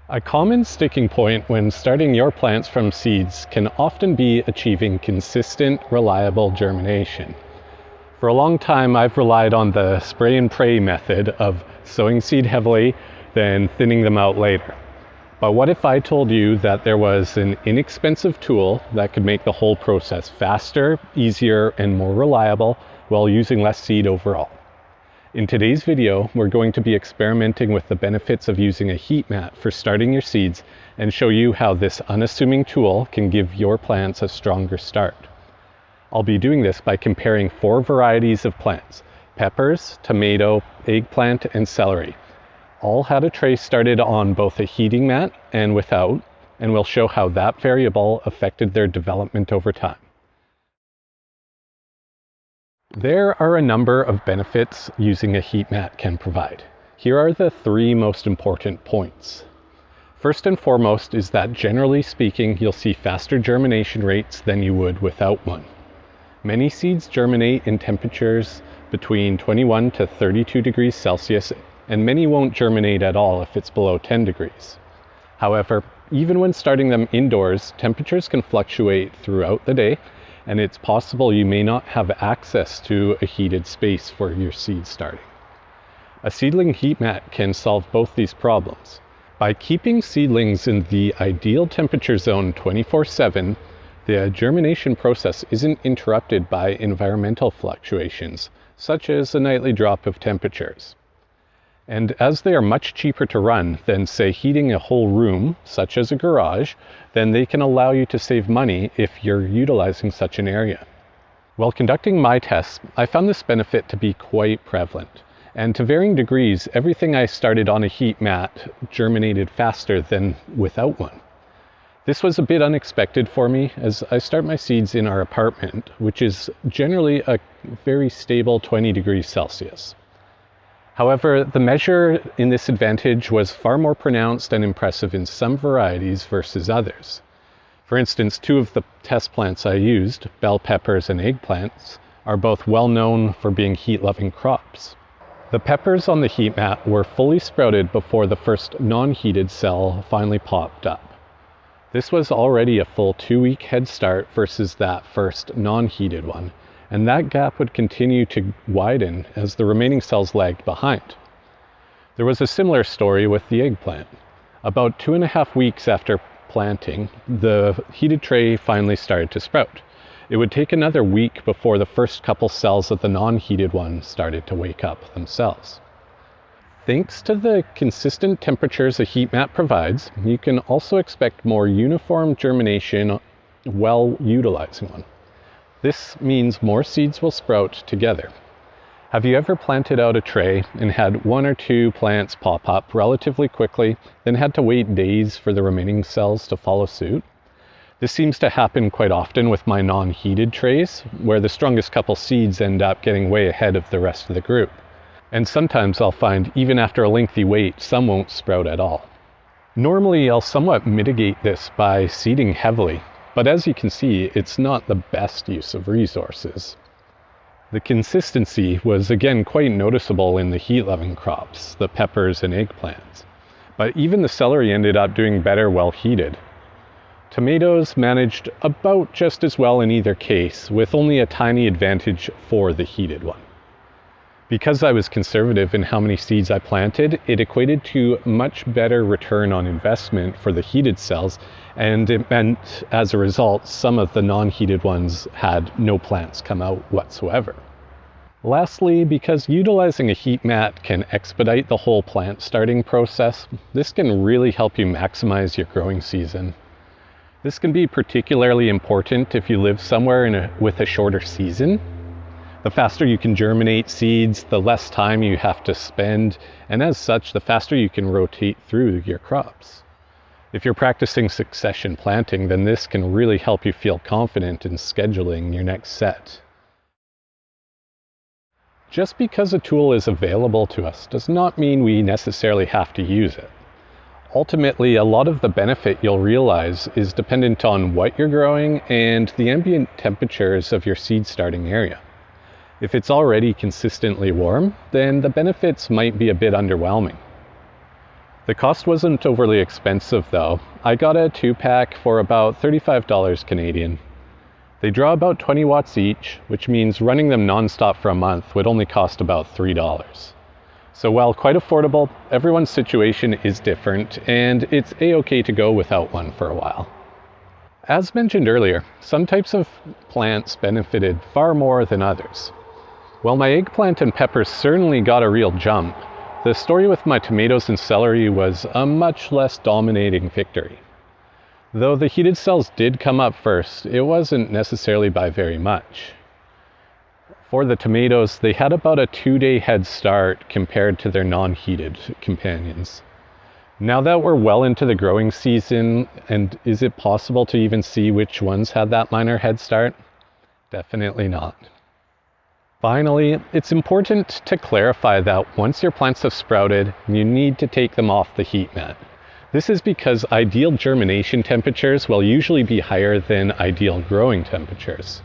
A common sticking point when starting your plants from seeds can often be achieving consistent, reliable germination. For a long time, I've relied on the spray and pray method of sowing seed heavily, then thinning them out later. But what if I told you that there was an inexpensive tool that could make the whole process faster, easier, and more reliable while using less seed overall? In today's video, we're going to be experimenting with the benefits of using a heat mat for starting your seeds and show you how this unassuming tool can give your plants a stronger start. I'll be doing this by comparing 4 varieties of plants: peppers, tomato, eggplant, and celery. All had a tray started on both a heating mat and without, and we'll show how that variable affected their development over time. There are a number of benefits using a heat mat can provide. Here are the 3 most important points. First and foremost is that generally speaking, you'll see faster germination rates than you would without one. Many seeds germinate in temperatures between 21 to 32 degrees Celsius, and many won't germinate at all if it's below 10 degrees. However, even when starting them indoors, temperatures can fluctuate throughout the day, and it's possible you may not have access to a heated space for your seed starting. A seedling heat mat can solve both these problems. By keeping seedlings in the ideal temperature zone 24/7, the germination process isn't interrupted by environmental fluctuations, such as a nightly drop of temperatures. And as they are much cheaper to run than, say, heating a whole room, such as a garage, then they can allow you to save money if you're utilizing such an area. While conducting my tests, I found this benefit to be quite prevalent. And to varying degrees, everything I started on a heat mat germinated faster than without one. This was a bit unexpected for me, as I start my seeds in our apartment, which is generally a very stable 20 degrees Celsius. However, the measure in this advantage was far more pronounced and impressive in some varieties versus others. For instance, 2 of the test plants I used, bell peppers and eggplants, are both well known for being heat-loving crops. The peppers on the heat mat were fully sprouted before the first non-heated cell finally popped up. This was already a full 2-week head start versus that first non-heated one, and that gap would continue to widen as the remaining cells lagged behind. There was a similar story with the eggplant. About 2.5 weeks after planting, the heated tray finally started to sprout. It would take another week before the first couple cells of the non-heated one started to wake up themselves. Thanks to the consistent temperatures a heat mat provides, you can also expect more uniform germination while utilizing one. This means more seeds will sprout together. Have you ever planted out a tray and had 1 or 2 plants pop up relatively quickly, then had to wait days for the remaining cells to follow suit? This seems to happen quite often with my non-heated trays, where the strongest couple seeds end up getting way ahead of the rest of the group. And sometimes I'll find even after a lengthy wait, some won't sprout at all. Normally I'll somewhat mitigate this by seeding heavily, but as you can see, it's not the best use of resources. The consistency was again quite noticeable in the heat-loving crops, the peppers and eggplants. But even the celery ended up doing better while heated. Tomatoes managed about just as well in either case, with only a tiny advantage for the heated one. Because I was conservative in how many seeds I planted, it equated to much better return on investment for the heated cells, and it meant, as a result, some of the non-heated ones had no plants come out whatsoever. Lastly, because utilizing a heat mat can expedite the whole plant starting process, this can really help you maximize your growing season. This can be particularly important if you live somewhere with a shorter season. The faster you can germinate seeds, the less time you have to spend, and as such, the faster you can rotate through your crops. If you're practicing succession planting, then this can really help you feel confident in scheduling your next set. Just because a tool is available to us does not mean we necessarily have to use it. Ultimately, a lot of the benefit you'll realize is dependent on what you're growing and the ambient temperatures of your seed starting area. If it's already consistently warm, then the benefits might be a bit underwhelming. The cost wasn't overly expensive though. I got a 2-pack for about $35 Canadian. They draw about 20 watts each, which means running them non-stop for a month would only cost about $3. So while quite affordable, everyone's situation is different, and it's a-okay to go without one for a while. As mentioned earlier, some types of plants benefited far more than others. While my eggplant and peppers certainly got a real jump, the story with my tomatoes and celery was a much less dominating victory. Though the heated cells did come up first, it wasn't necessarily by very much. For the tomatoes, they had about a 2-day head start compared to their non-heated companions. Now that we're well into the growing season, and is it possible to even see which ones had that minor head start? Definitely not. Finally, it's important to clarify that once your plants have sprouted, you need to take them off the heat mat. This is because ideal germination temperatures will usually be higher than ideal growing temperatures.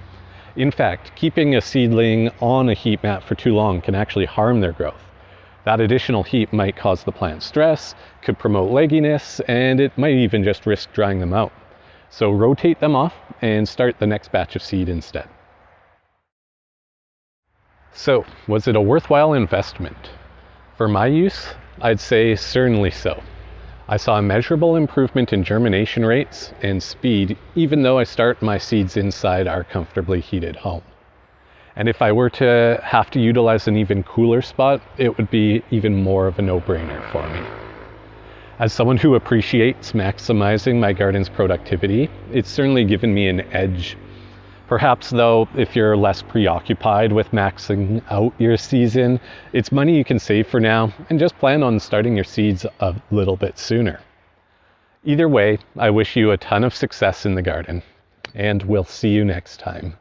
In fact, keeping a seedling on a heat mat for too long can actually harm their growth. That additional heat might cause the plant stress, could promote legginess, and it might even just risk drying them out. So rotate them off and start the next batch of seed instead. So, was it a worthwhile investment? For my use, I'd say certainly so. I saw a measurable improvement in germination rates and speed, even though I start my seeds inside our comfortably heated home. And if I were to have to utilize an even cooler spot, it would be even more of a no-brainer for me. As someone who appreciates maximizing my garden's productivity, it's certainly given me an edge. Perhaps though, if you're less preoccupied with maxing out your season, it's money you can save for now and just plan on starting your seeds a little bit sooner. Either way, I wish you a ton of success in the garden, and we'll see you next time.